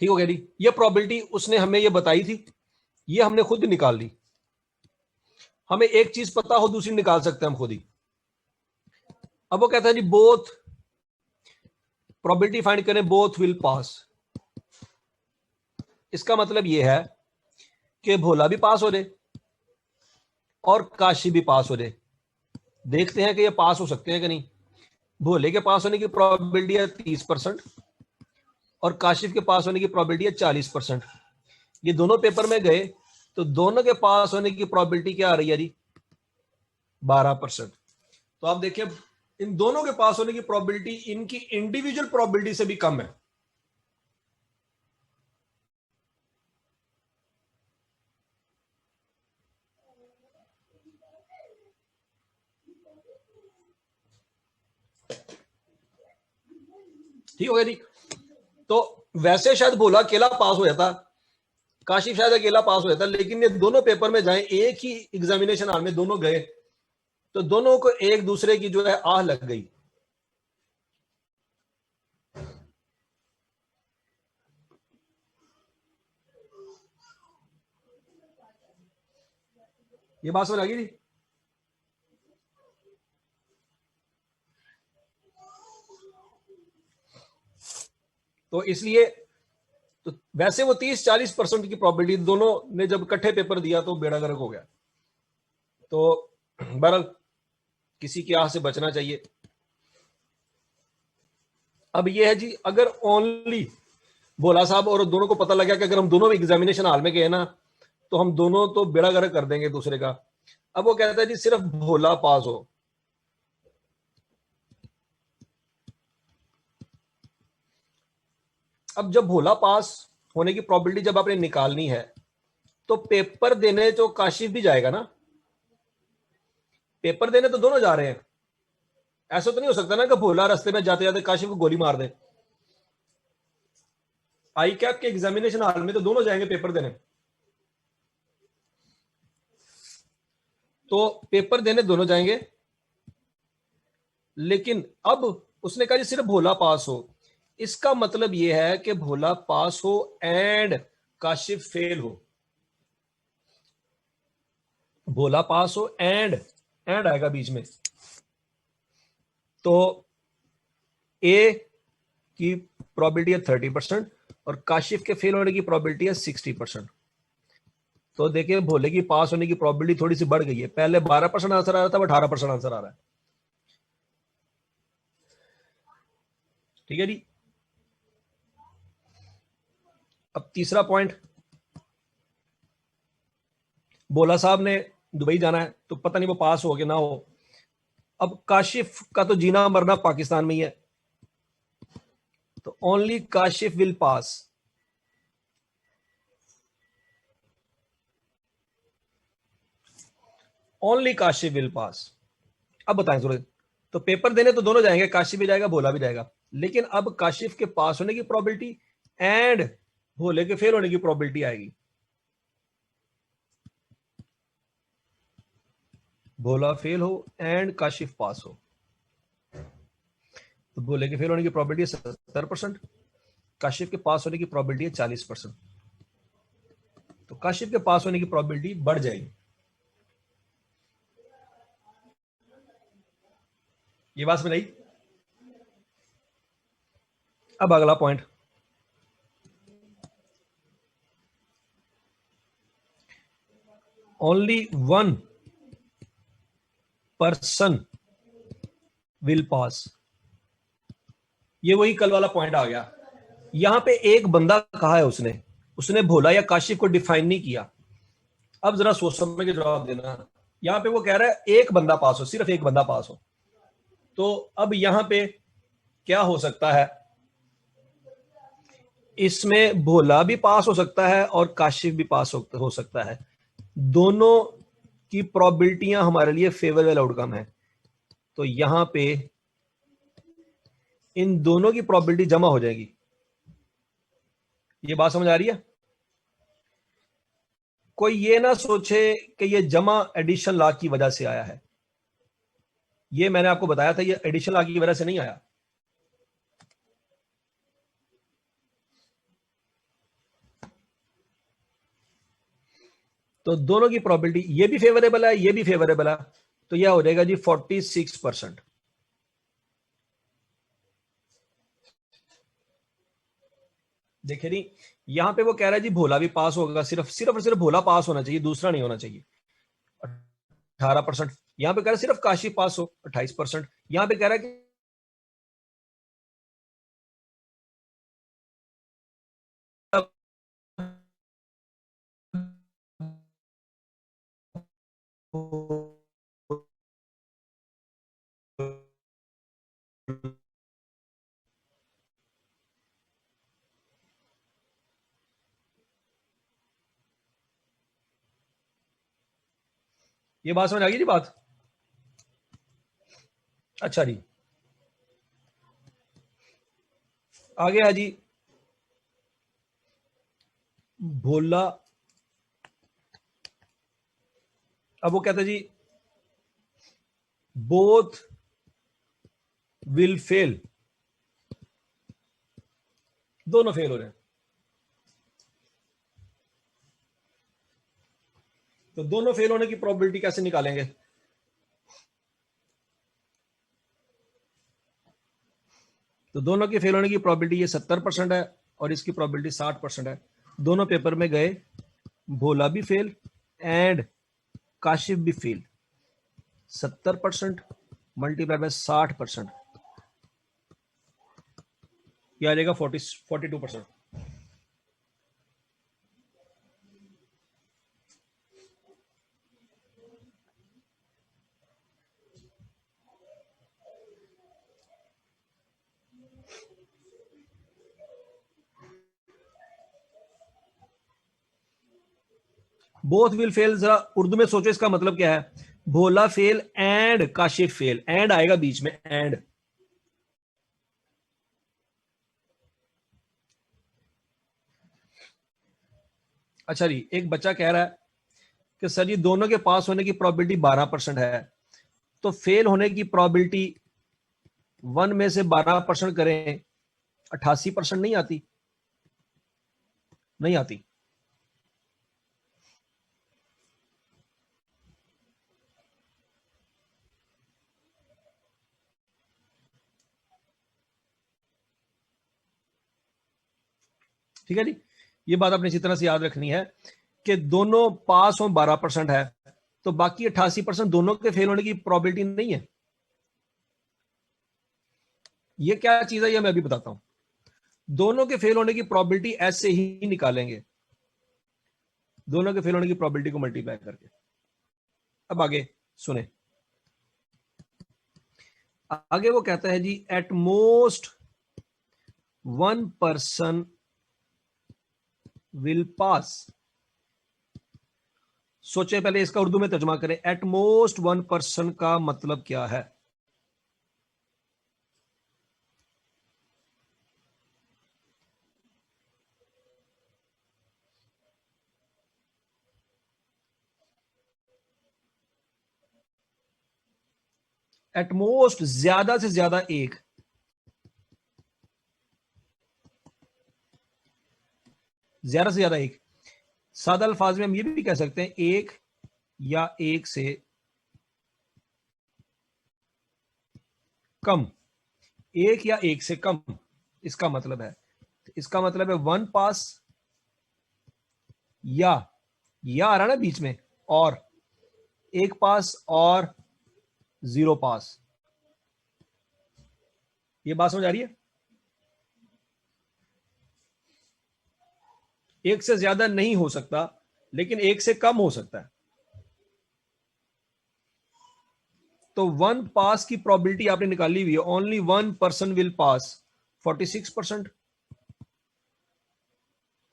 ठीक हो गया जी। ये प्रोबेबिलिटी उसने हमें ये बताई थी, ये हमने खुद निकाल ली। हमें एक चीज पता हो दूसरी निकाल सकते हैं हम खुद ही। अब वो कहता है जी बोथ प्रोबेबिलिटी फाइंड करें, बोथ विल पास। इसका मतलब ये है कि भोला भी पास हो जाए और काशी भी पास हो जाए। देखते हैं कि ये पास हो सकते हैं कि नहीं। भोले के पास होने की प्रोबेबिलिटी है 30% और काशिफ के पास होने की प्रोबेबिलिटी है 40%। ये दोनों पेपर में गए तो दोनों के पास होने की प्रोबेबिलिटी क्या आ रही है जी? 12%। तो आप देखिए इन दोनों के पास होने की प्रोबेबिलिटी इनकी इंडिविजुअल प्रोबेबिलिटी से भी कम है। ठीक हो गया जी। तो वैसे शायद भोला अकेला पास हो जाता, काशिफ शायद अकेला पास हो जाता, लेकिन ये दोनों पेपर में जाए, एक ही एग्जामिनेशन हॉल में दोनों गए तो दोनों को एक दूसरे की जो है आह लग गई। ये बात समझ आ गई थी। तो इसलिए तो वैसे वो 30-40% की प्रोबेबिलिटी, दोनों ने जब इकट्ठे पेपर दिया तो बेड़ा गर्क हो गया। तो बहरहाल किसी की आह से बचना चाहिए। अब ये है जी, अगर ओनली भोला साहब और दोनों को पता लगा कि अगर हम दोनों एग्जामिनेशन हॉल में गए ना तो हम दोनों तो बेड़ा गर्क कर देंगे दूसरे का। अब वो कहता है जी सिर्फ भोला पास हो। अब जब भोला पास होने की प्रोबेबिलिटी जब आपने निकालनी है तो पेपर देने तो काशिफ भी जाएगा ना। पेपर देने तो दोनों जा रहे हैं। ऐसा तो नहीं हो सकता ना कि भोला रास्ते में जाते जाते काशिफ को गोली मार दे। आई कैप के एग्जामिनेशन हॉल में तो दोनों जाएंगे पेपर देने। तो पेपर देने दोनों जाएंगे, लेकिन अब उसने कहा जी सिर्फ भोला पास हो। इसका मतलब यह है कि भोला पास हो एंड काशिफ फेल हो। भोला पास हो एंड आएगा बीच में। तो ए की प्रोबेबिलिटी है 30% और काशिफ के फेल होने की प्रोबेबिलिटी है 60%। तो देखिए भोले की पास होने की प्रोबेबिलिटी थोड़ी सी बढ़ गई है। पहले 12% आंसर आ रहा था, 18% आंसर आ रहा है। ठीक है जी। अब तीसरा पॉइंट, भोला साहब ने दुबई जाना है तो पता नहीं वो पास हो कि ना हो। अब काशिफ का तो जीना मरना पाकिस्तान में ही है, तो only Kashif will pass. Only Kashif will pass. अब बताएं थोड़े, तो पेपर देने तो दोनों जाएंगे, काशिफ भी जाएगा भोला भी जाएगा, लेकिन अब काशिफ के पास होने की प्रोबेबिलिटी एंड भोले के फेल होने की प्रोबेबिलिटी आएगी। भोला फेल हो एंड काशिफ पास हो तो भोले के फेल होने की प्रोबेबिलिटी है 70%, काशिफ के पास होने की प्रोबेबिलिटी है 40%। तो काशिफ के पास होने की प्रोबेबिलिटी बढ़ जाएगी। ये बात समझ आई। अब अगला point, only one person will पास। ये वही कल वाला पॉइंट आ गया। यहां पे एक बंदा कहा है उसने उसने भोला या काशिफ को डिफाइन नहीं किया। अब जरा सोच समझ के जवाब देना। यहां पे वो कह रहा है एक बंदा पास हो, सिर्फ एक बंदा पास हो। तो अब यहां पे क्या हो सकता है? इसमें भोला भी पास हो सकता है और काशिफ भी पास हो सकता है। दोनों की प्रोबेबिलिटियां हमारे लिए फेवरेबल आउटकम है। तो यहां पे इन दोनों की प्रोबेबिलिटी जमा हो जाएगी। ये बात समझ आ रही है? कोई ये ना सोचे कि ये जमा एडिशन लॉ की वजह से आया है। ये मैंने आपको बताया था, ये एडिशन लॉ की वजह से नहीं आया। तो दोनों की प्रोबेबिलिटी, ये भी फेवरेबल है, ये भी फेवरेबल है, तो यह हो जाएगा जी 46%। देखिए नहीं, यहां पे वो कह रहा है जी भोला भी पास होगा, सिर्फ सिर्फ और सिर्फ भोला पास होना चाहिए, दूसरा नहीं होना चाहिए। 18%। यहां पे कह रहा है सिर्फ काशी पास हो, 28%। यहां पे कह रहा है कि ये बात समझ आ गई जी बात? अच्छा जी, आगे है जी भोला। अब वो कहते हैं जी बोथ विल फेल, दोनों फेल हो रहे हैं। तो दोनों फेल होने की प्रोबेबिलिटी कैसे निकालेंगे? तो दोनों के फेल होने की प्रोबेबिलिटी ये 70% है और इसकी प्रोबेबिलिटी 60% है। दोनों पेपर में गए, भोला भी फेल एंड काशिफ भी फेल। 70% मल्टीप्लाई बाय 60%, यह आ जाएगा 42%। बोथ विल फेल, जरा उर्दू में सोचो इसका मतलब क्या है। Bhola fail and Kashif fail, and आएगा बीच में, एंड। अच्छा जी, एक बच्चा कह रहा है कि सर जी दोनों के पास होने की प्रोबेबिलिटी 12% है, तो फेल होने की प्रोबेबिलिटी 1 में से 12% करें, 88% नहीं आती? नहीं आती। ठीक है जी, ये बात आपने इसी तरह से याद रखनी है कि दोनों पास हो 12% है, तो बाकी 88% दोनों के फेल होने की प्रोबेबिलिटी नहीं है। ये क्या चीज है, ये मैं अभी बताता हूं। दोनों के फेल होने की प्रोबेबिलिटी ऐसे ही निकालेंगे, दोनों के फेल होने की प्रोबेबिलिटी को मल्टीप्लाई करके। अब आगे सुने, आगे वो कहता है जी at most 1 person will pass. सोचे पहले इसका उर्दू में तर्जुमा करें, एट मोस्ट 1 पर्सन का मतलब क्या है? एट मोस्ट ज्यादा से ज्यादा एक, ज्यादा से ज्यादा एक। सादा अल्फाज में हम ये भी कह सकते हैं एक या एक से कम, एक या एक से कम इसका मतलब है। इसका मतलब है 1 पास या आ रहा ना बीच में, और 1 पास और 0 पास। ये बात समझ आ रही है? एक से ज्यादा नहीं हो सकता, लेकिन एक से कम हो सकता है। तो 1 पास की प्रोबेबिलिटी आपने निकाली हुई है, ओनली 1 पर्सन विल पास, 46%।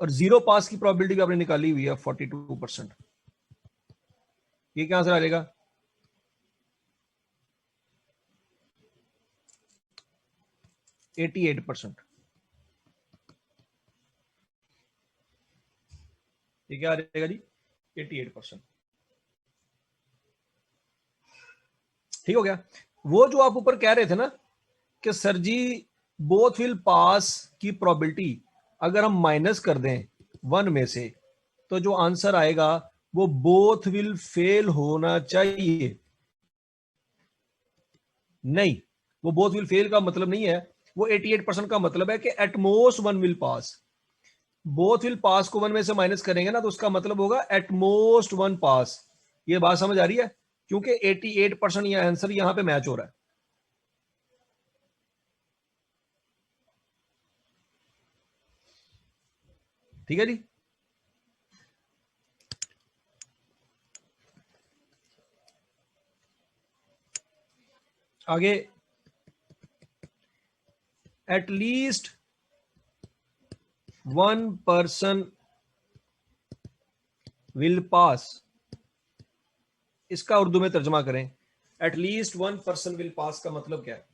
और 0 पास की प्रोबेबिलिटी भी आपने निकाली हुई है 42%। ये क्या आंसर आ जाएगा? %88। ये क्या आ जाएगा जी? 88%। ठीक हो गया। वो जो आप ऊपर कह रहे थे ना कि sir ji both will pass की प्रोबेबिलिटी अगर हम माइनस कर दें 1 में से, तो जो आंसर आएगा वो बोथ विल फेल होना चाहिए। नहीं, वो बोथ विल फेल का मतलब नहीं है, वो 88% का मतलब है कि at most one will pass. Both will पास को वन में से माइनस करेंगे ना, तो उसका मतलब होगा एट मोस्ट वन पास। ये बात समझ आ रही है? क्योंकि 88% यह आंसर यहां पे मैच हो रहा है। ठीक है जी। आगे, at least one person will पास, इसका उर्दू में तर्जमा करें। At least one person will पास का मतलब क्या है?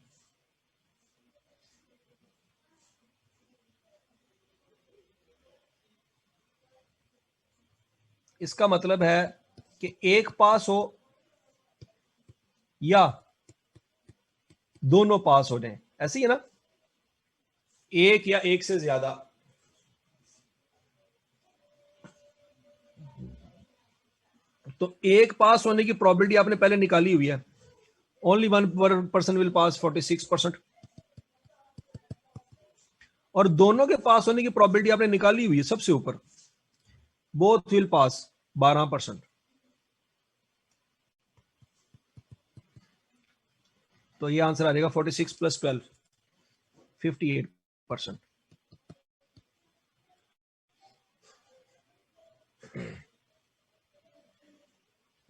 इसका मतलब है कि एक पास हो या दोनों पास हो जाए, ऐसी है ना, एक या एक से ज्यादा। तो एक पास होने की प्रोबेबिलिटी आपने पहले निकाली हुई है, ओनली वन पर्सन विल पास 46%, और दोनों के पास होने की प्रोबेबिलिटी आपने निकाली हुई है सबसे ऊपर, बोथ विल पास 12%। तो ये आंसर आ जाएगा 46 + 12 58%।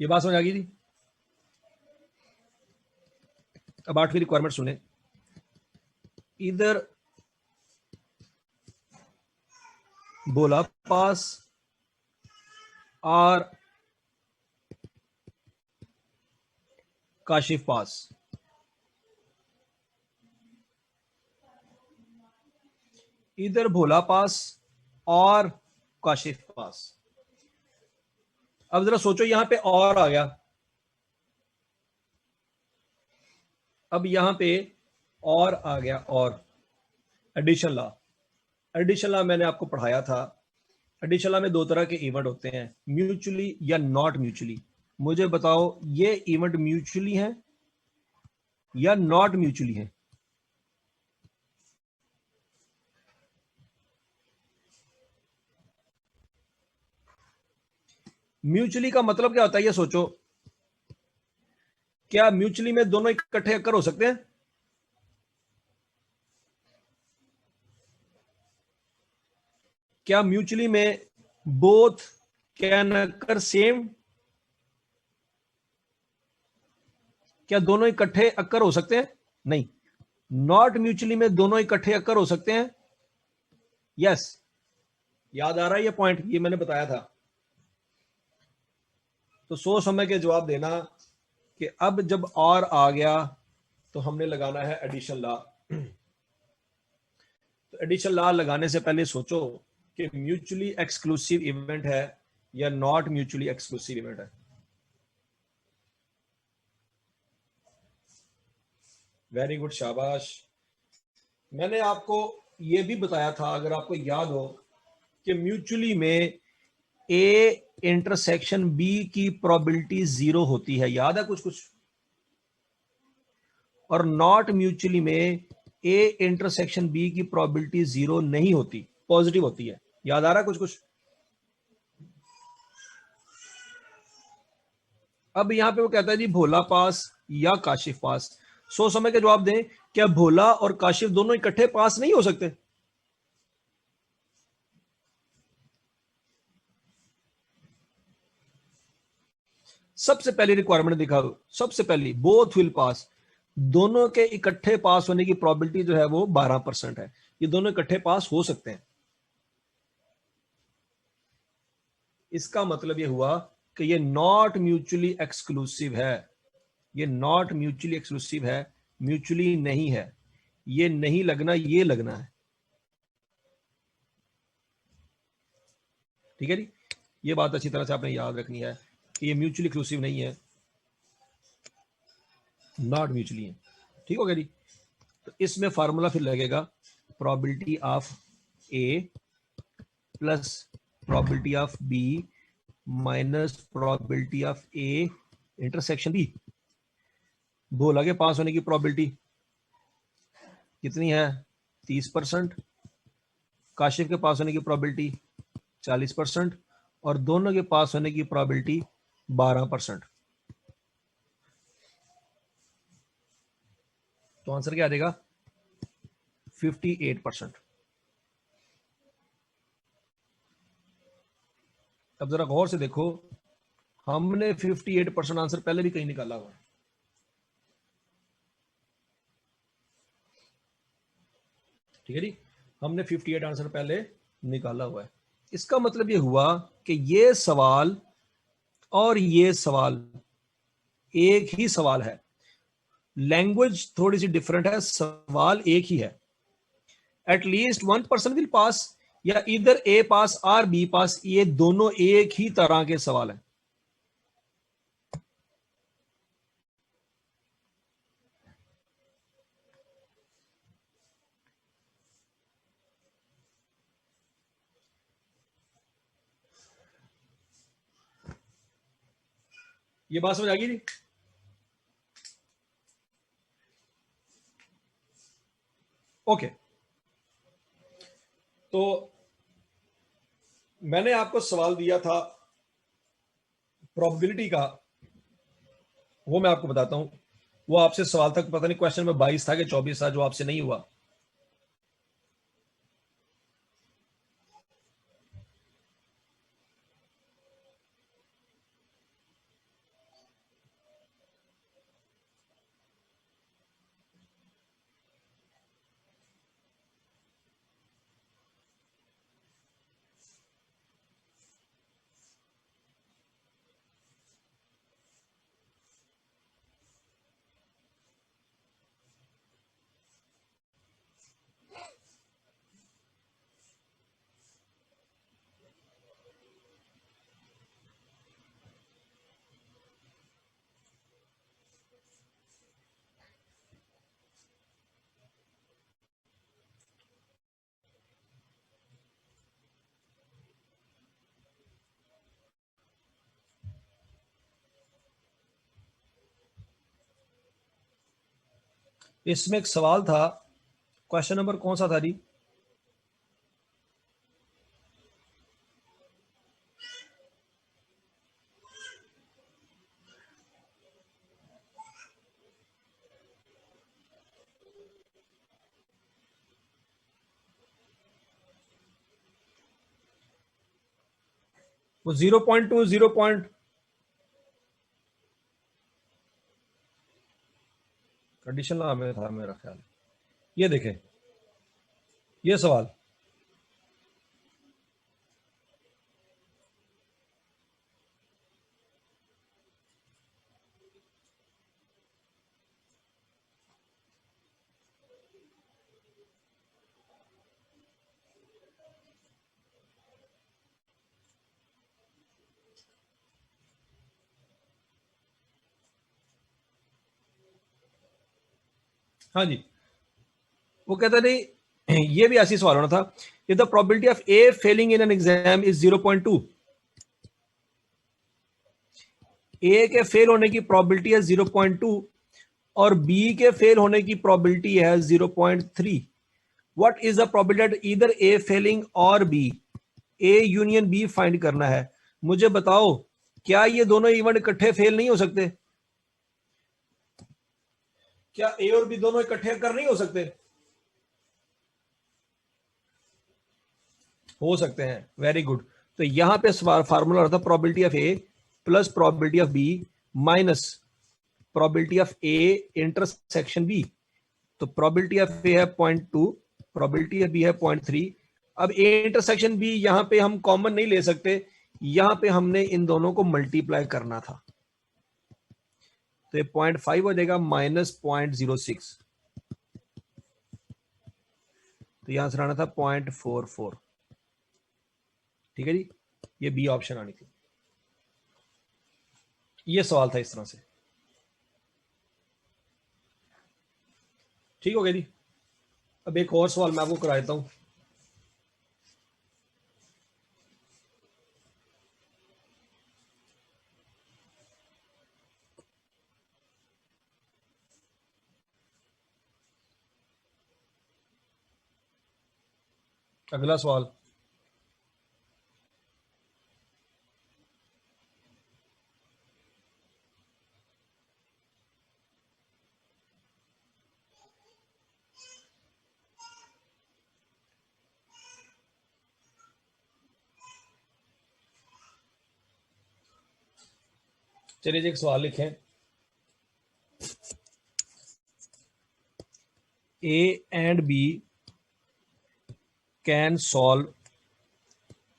ये बात समझ आ गई थी? अब 8वीं रिक्वायरमेंट सुने। इधर बोला पास और काशिफ पास। इधर भोला पास और काशिफ पास। अब जरा सोचो, यहां पे और आ गया। अब यहां पे और आ गया, और एडिशन लॉ। एडिशन लॉ मैंने आपको पढ़ाया था। एडिशन लॉ में दो तरह के इवेंट होते हैं, म्यूचुअली या नॉट म्यूचुअली। मुझे बताओ, ये इवेंट म्यूचुअली है या नॉट म्यूचुअली है? म्यूचुअली का मतलब क्या होता है, ये सोचो। क्या म्यूचुअली में दोनों इकट्ठे अक्कर हो सकते हैं? क्या म्यूचुअली में बोथ कैन अक्कर सेम? क्या दोनों इकट्ठे अक्कर हो सकते हैं? नहीं। नॉट म्यूचुअली में दोनों इकट्ठे अक्कर हो सकते हैं? यस। याद आ रहा है ये पॉइंट? ये मैंने बताया था। तो सोच समझ के जवाब देना कि अब जब और आ गया तो हमने लगाना है एडिशन लॉ। तो एडिशन लॉ लगाने से पहले सोचो कि म्यूचुअली एक्सक्लूसिव इवेंट है या नॉट म्यूचुअली एक्सक्लूसिव इवेंट है। वेरी गुड, शाबाश। मैंने आपको यह भी बताया था, अगर आपको याद हो, कि म्यूचुअली में ए इंटरसेक्शन बी की प्रोबेबिलिटी 0 होती है। याद है कुछ कुछ? और नॉट म्यूचुअली में ए इंटरसेक्शन बी की प्रोबेबिलिटी 0 नहीं होती, पॉजिटिव होती है। याद आ रहा है कुछ कुछ? अब यहां पे वो कहता है जी भोला पास या काशिफ पास। सोच समझ के जवाब दें, क्या भोला और काशिफ दोनों इकट्ठे पास नहीं हो सकते? सबसे पहली रिक्वायरमेंट दिखा दो, सबसे पहली, बोथ विल पास। दोनों के इकट्ठे पास होने की प्रोबेबिलिटी जो है वो 12% है। ये दोनों इकट्ठे पास हो सकते हैं। इसका मतलब ये हुआ कि ये नॉट म्यूचुअली एक्सक्लूसिव है। ये नॉट म्यूचुअली एक्सक्लूसिव है, म्यूचुअली नहीं है। ये नहीं लगना, ये लगना है। ठीक है जी। ये बात अच्छी तरह से आपने याद रखनी है कि ये म्यूचुअली एक्सक्लूसिव नहीं है, नॉट म्यूचुअली है। ठीक हो गया जी। तो इसमें फार्मूला फिर लगेगा probability of A plus probability of B minus probability of A intersection B. Bhola के पास होने की प्रोबेबिलिटी कितनी है? 30%। काशिफ के पास होने की प्रोबेबिलिटी 40%। और दोनों के पास होने की प्रोबेबिलिटी 12%। तो आंसर क्या आ जाएगा? 58%। अब जरा गौर से देखो, हमने 58% आंसर पहले भी कहीं निकाला हुआ है। ठीक है जी, हमने 58 आंसर पहले निकाला हुआ है। इसका मतलब ये हुआ कि ये सवाल और ये सवाल एक ही सवाल है, लैंग्वेज थोड़ी सी डिफरेंट है, सवाल एक ही है। एटलीस्ट 1% विल पास, या इधर ए पास और बी पास, ये दोनों एक ही तरह के सवाल हैं। ये बात समझ आ गई थी? ओके, तो मैंने आपको सवाल दिया था प्रोबेबिलिटी का, वो मैं आपको बताता हूं। वो आपसे सवाल तक पता नहीं क्वेश्चन में 22 था कि 24 था, जो आपसे नहीं हुआ। इसमें एक सवाल था, क्वेश्चन नंबर कौन सा था जी? वो 0.2 0 कंडीशन में था मेरा ख्याल। ये देखें, ये सवाल हाँ जी, वो कहता नहीं, ये भी ऐसी सवाल होना था। If the probability of A Fehling in an exam is 0.2, ए के फेल होने की प्रोबेबिलिटी है 0.2 और बी के फेल होने की प्रोबेबिलिटी है 0.3। What is the probability either A failing और B, A union B find करना है। मुझे बताओ, क्या ये दोनों इवेंट इकट्ठे फेल नहीं हो सकते? क्या ए और बी दोनों इकट्ठे कर नहीं हो सकते? हो सकते हैं, वेरी गुड। तो यहां पे फार्मूला होता है probability of A plus probability of B minus probability of A intersection B. तो प्रोबेबिलिटी ऑफ ए है 0.2, प्रोबेबिलिटी ऑफ बी है 0.3। अब ए इंटरसेक्शन बी यहां पे हम कॉमन नहीं ले सकते, यहां पे हमने इन दोनों को मल्टीप्लाई करना था। तो ये 0.5 हो जाएगा माइनस 0.06, तो यहां से आना था 0.44। ठीक है जी, ये बी ऑप्शन आनी थी। ये सवाल था इस तरह से। ठीक हो गया जी। अब एक और सवाल मैं आपको करा देता हूं। अगला सवाल, चलिए जी एक सवाल लिखें। A and B can solve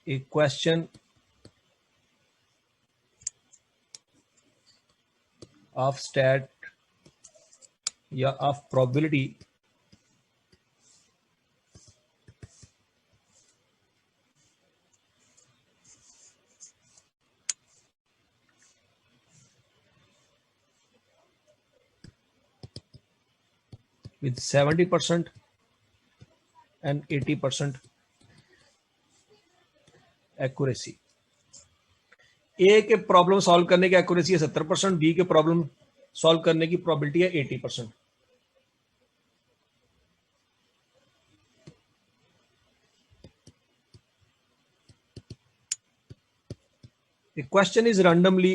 a question of stat या of probability with 70% and 80% accuracy. A के प्रॉब्लम सॉल्व करने की एक्यूरेसी है 70%, बी के प्रॉब्लम सॉल्व करने की प्रोबेबिलिटी है 80%। The question is randomly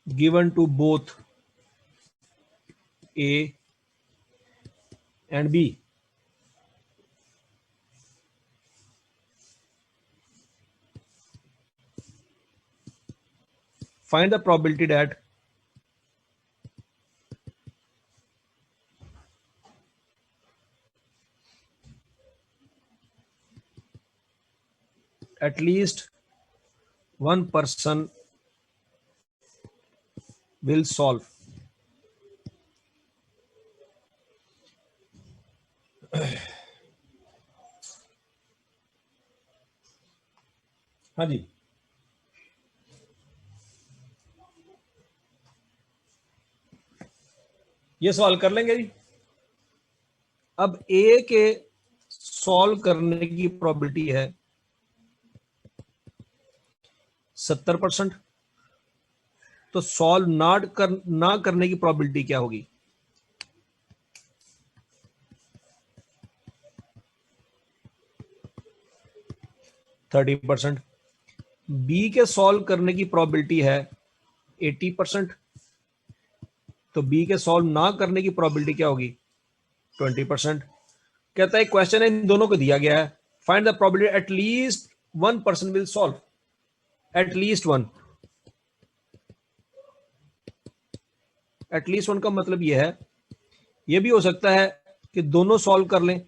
given to both A and B. Find the probability that at least one person will solve. हाँ जी, ये सवाल कर लेंगे जी। अब ए के सॉल्व करने की प्रोबेबिलिटी है 70%, तो सॉल्व ना करने की प्रोबेबिलिटी क्या होगी? %30। बी के सॉल्व करने की प्रोबेबिलिटी है 80%, तो बी के सॉल्व ना करने की प्रोबेबिलिटी क्या होगी? 20%। कहता है क्वेश्चन है इन दोनों को दिया गया है, find the probability at least one person will solve. At least one, at least one का मतलब यह है, यह भी हो सकता है कि दोनों सॉल्व कर लें,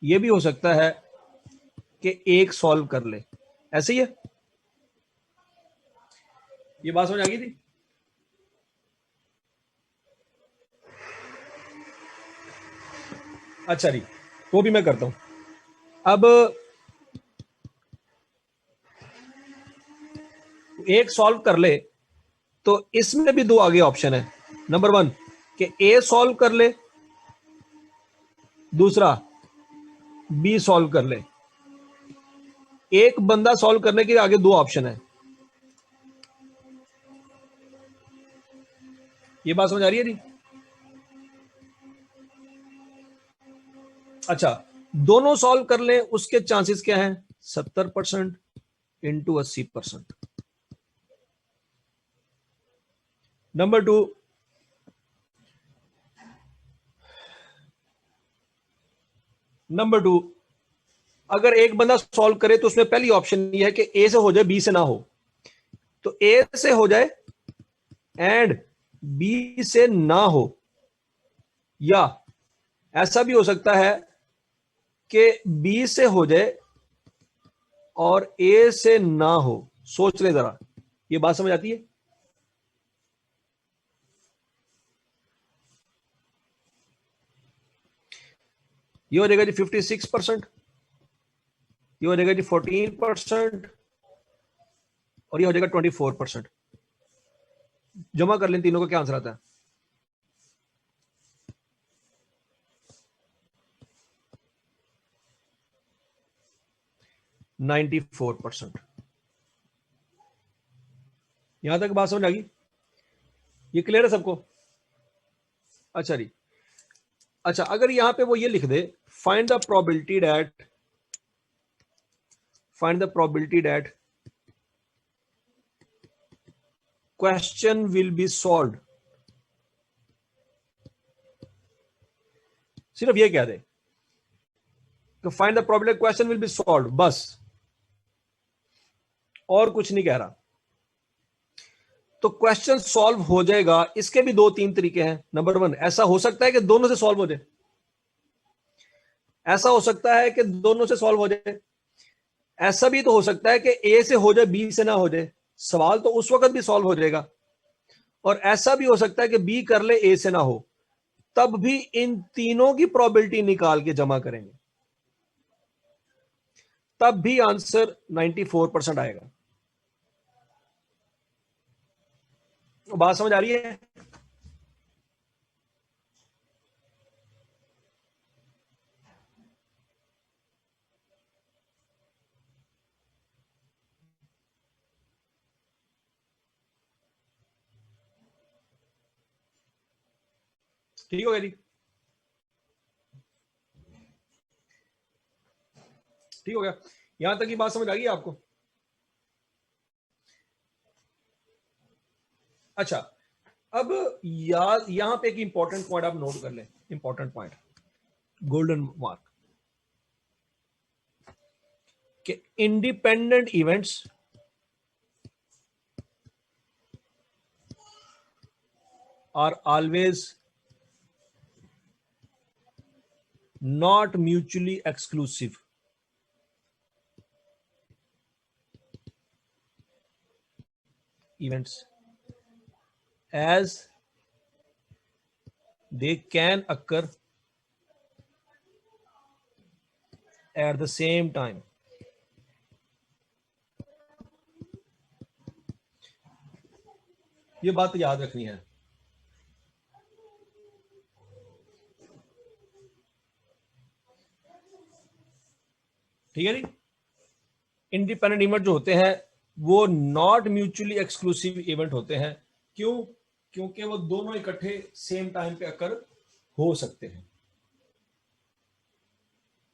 यह भी हो सकता है कि एक सॉल्व कर ले, ऐसे ही है। ये बात समझ आ गई थी? अच्छा जी, वो भी मैं करता हूं। अब एक सॉल्व कर ले तो इसमें भी दो आगे ऑप्शन है। नंबर 1 कि ए सॉल्व कर ले, दूसरा बी सॉल्व कर ले। एक बंदा सॉल्व करने के आगे दो ऑप्शन है। ये बात समझ आ रही है जी? अच्छा, दोनों सॉल्व कर ले, उसके चांसेस क्या हैं? 70% इंटू 80%। नंबर 2, अगर एक बंदा सॉल्व करे तो उसमें पहली ऑप्शन ये है कि ए से हो जाए बी से ना हो, तो ए से हो जाए एंड बी से ना हो, या ऐसा भी हो सकता है कि बी से हो जाए और ए से ना हो। सोच ले जरा, ये बात समझ आती है? ये हो जाएगा जी 56%, ये हो जाएगा जी 14%, और ये हो जाएगा 24%। जमा कर लें तीनों का, क्या आंसर आता है? %94। यहां तक बात समझ आ गई? ये क्लियर है सबको? अच्छा जी, अच्छा, अगर यहां पे वो ये लिख दे, find the probability that question will be solve, सिर्फ ये कह दे कि find the probability question will be solve, बस, और कुछ नहीं कह रहा, तो क्वेश्चन सॉल्व हो जाएगा। इसके भी 2-3 तरीके हैं। नंबर 1, ऐसा हो सकता है कि दोनों से सॉल्व हो जाए, ऐसा हो सकता है कि दोनों से सॉल्व हो जाए, ऐसा भी तो हो सकता है कि ए से हो जाए बी से ना हो जाए, सवाल तो उस वक्त भी सॉल्व हो जाएगा, और ऐसा भी हो सकता है कि बी कर ले ए से ना हो, तब भी इन तीनों की प्रोबेबिलिटी निकाल के जमा करेंगे, तब भी आंसर 94% आएगा। बात समझ आ रही है? ठीक हो गया जी? ठीक हो गया? यहां तक की बात समझ आ गई आपको? अच्छा, अब याद, यहां पे एक इंपॉर्टेंट पॉइंट आप नोट कर लें, इंपॉर्टेंट पॉइंट, गोल्डन मार्क, कि independent events are always not mutually exclusive. events as they can occur at the same time। ये बात याद रखनी है। ठीक है जी? इंडिपेंडेंट इवेंट जो होते हैं वो नॉट म्यूचुअली एक्सक्लूसिव इवेंट होते हैं। क्यों? क्योंकि वो दोनों इकट्ठे सेम टाइम पे अकर हो सकते हैं।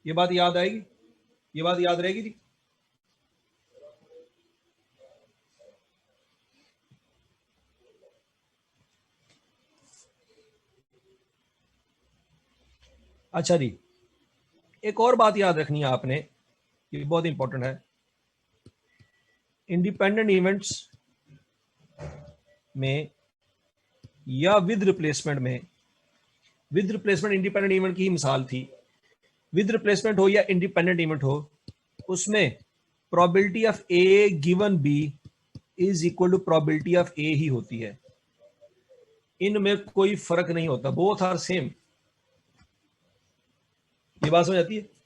ये बात याद आएगी? ये बात याद रहेगी जी? अच्छा जी, एक और बात याद रखनी है आपने, ये बहुत इंपॉर्टेंट है। इंडिपेंडेंट इवेंट्स में या विद रिप्लेसमेंट में, विद रिप्लेसमेंट इंडिपेंडेंट इवेंट की ही मिसाल थी, विद रिप्लेसमेंट हो या इंडिपेंडेंट इवेंट हो, उसमें probability of A given B is equal to probability of A ही होती है। इनमें कोई फर्क नहीं होता, बोथ आर सेम। ये बात समझ आती है?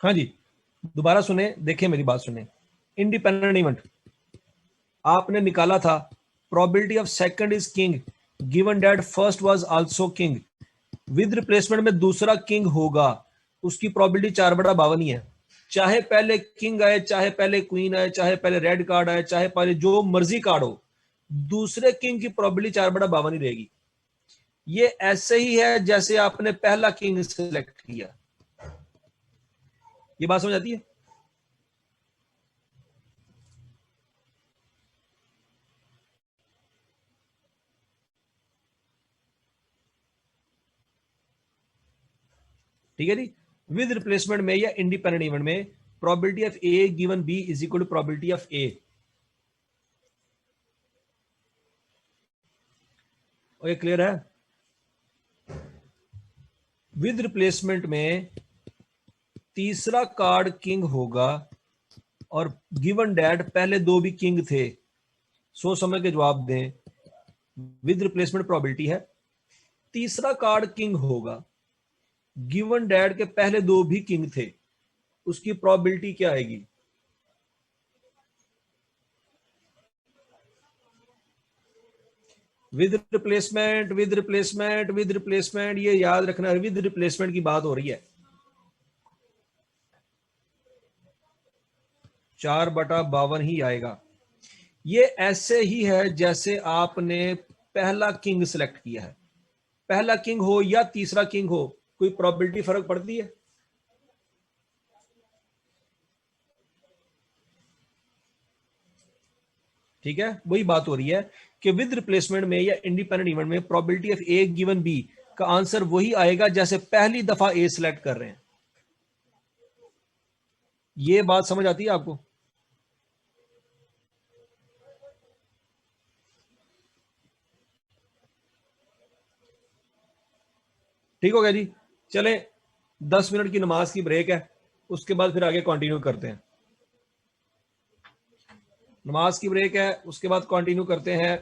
हाँ जी, दोबारा सुने, देखिए मेरी बात सुने। इंडिपेंडेंट इवेंट आपने निकाला था, probability of second is king given that first was also king. With replacement में दूसरा किंग होगा, उसकी प्रोबेबिलिटी 4/52 ही है। चाहे पहले किंग आए, चाहे पहले क्वीन आए, चाहे पहले रेड कार्ड आए, चाहे पहले जो मर्जी कार्ड हो, दूसरे किंग की प्रोबेबिलिटी 4/52 ही रहेगी। ये ऐसे ही है जैसे आपने पहला किंग सिलेक्ट किया। ये बात समझ आती है? ठीक है जी? विद रिप्लेसमेंट में या इंडिपेंडेंट इवेंट में probability of A given B is equal to probability of A. और ये क्लियर है? विद रिप्लेसमेंट में तीसरा कार्ड किंग होगा और गिवन डैट पहले दो भी किंग थे। सोच समझ के जवाब दें। विद रिप्लेसमेंट प्रोबेबिलिटी है तीसरा कार्ड किंग होगा, गिवन डैड के पहले दो भी किंग थे, उसकी प्रोबेबिलिटी क्या आएगी? With replacement, with replacement, with replacement, ये याद रखना, विद रिप्लेसमेंट की बात हो रही है। 4/52 ही आएगा। ये ऐसे ही है जैसे आपने पहला किंग सिलेक्ट किया है, पहला किंग हो या तीसरा किंग हो, कोई प्रोबेबिलिटी फर्क पड़ती है? ठीक है, वही बात हो रही है कि विद रिप्लेसमेंट में या इंडिपेंडेंट इवेंट में probability of A given B का आंसर वही आएगा जैसे पहली दफा ए सिलेक्ट कर रहे हैं। ये बात समझ आती है आपको? ठीक हो गया जी। चलें, 10 मिनट की नमाज की ब्रेक है, उसके बाद फिर आगे कंटिन्यू करते हैं। नमाज की ब्रेक है, उसके बाद कंटिन्यू करते हैं।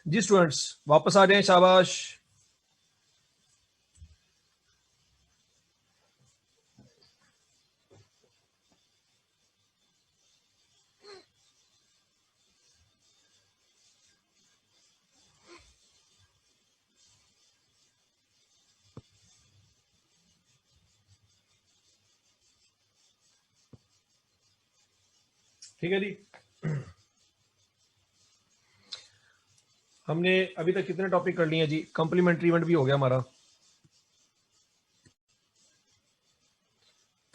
जी स्टूडेंट्स वापस आ जाएं, शाबाश। ठीक है जी। हमने अभी तक कितने टॉपिक कर लिए हैं जी? कॉम्प्लीमेंट्री इवेंट भी हो गया हमारा,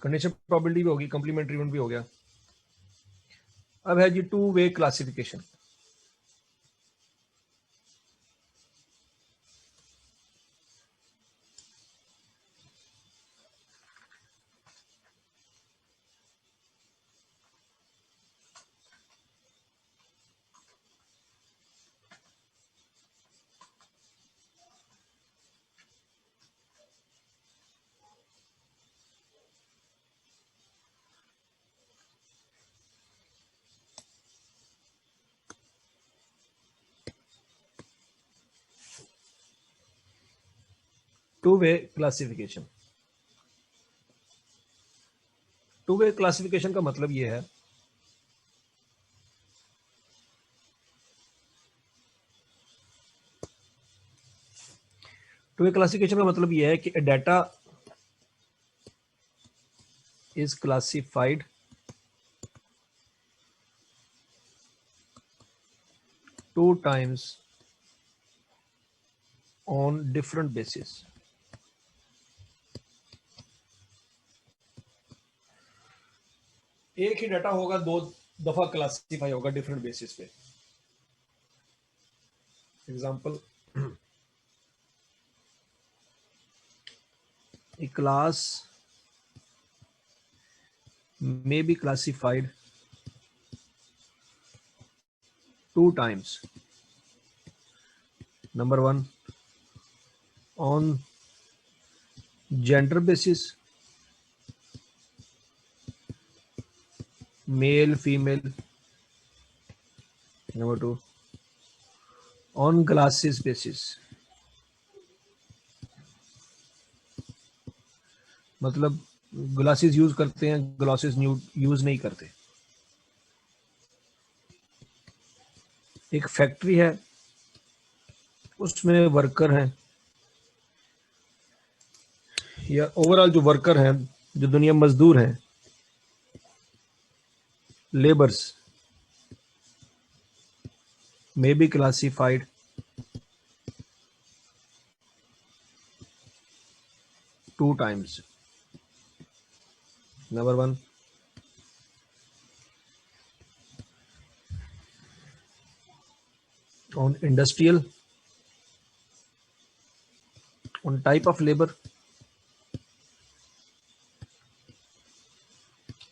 कंडीशन प्रोबेबिलिटी भी होगी, कॉम्प्लीमेंट्री इवेंट भी हो गया। अब है जी two way classification. Two way classification, two way classification का मतलब ये है टू वे क्लासिफिकेशन का मतलब ये है कि data is classified two times on different basis. एक ही डाटा होगा, दो दफा क्लासिफाई होगा डिफरेंट बेसिस पे। Example, a class may be classified two times. Number one, on gender basis, male, female. Number two, on glasses basis, मतलब glasses use करते हैं, glasses use नहीं करते। एक फैक्ट्री है, उसमें वर्कर हैं, या ओवरऑल जो वर्कर हैं, जो दुनिया मजदूर हैं, labours may be classified two times. Number one, on industrial, on type of labor,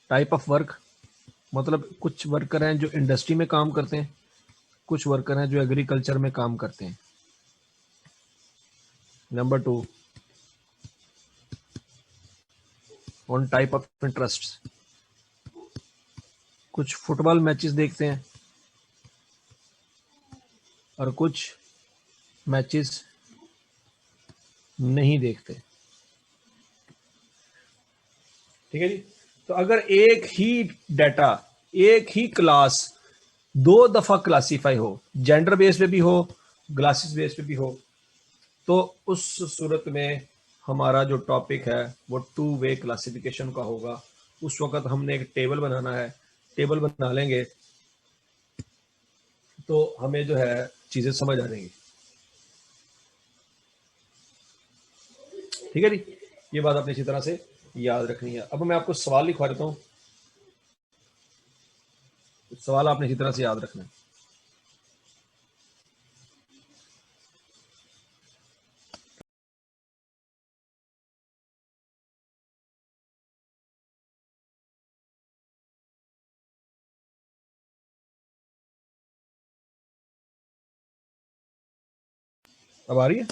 type of work, मतलब कुछ वर्कर हैं जो इंडस्ट्री में काम करते हैं, कुछ वर्कर हैं जो एग्रीकल्चर में काम करते हैं। Number two, on type of interest, कुछ फुटबॉल मैचेस देखते हैं और कुछ मैचेस नहीं देखते। ठीक है जी। तो अगर एक ही डाटा, एक ही क्लास दो दफा क्लासीफाई हो, जेंडर बेस पे भी हो, ग्लासेस बेस पे भी हो, तो उस सूरत में हमारा जो टॉपिक है वो टू वे क्लासिफिकेशन का होगा। उस वक्त हमने एक टेबल बनाना है, टेबल बना लेंगे तो हमें जो है चीजें समझ आ जाएंगी। ठीक है जी, ये बात आपने इसी तरह से याद रखनी है। अब मैं आपको सवाल लिखवा देता हूं, सवाल आपने इसी तरह से याद रखना है। अब आ रही है?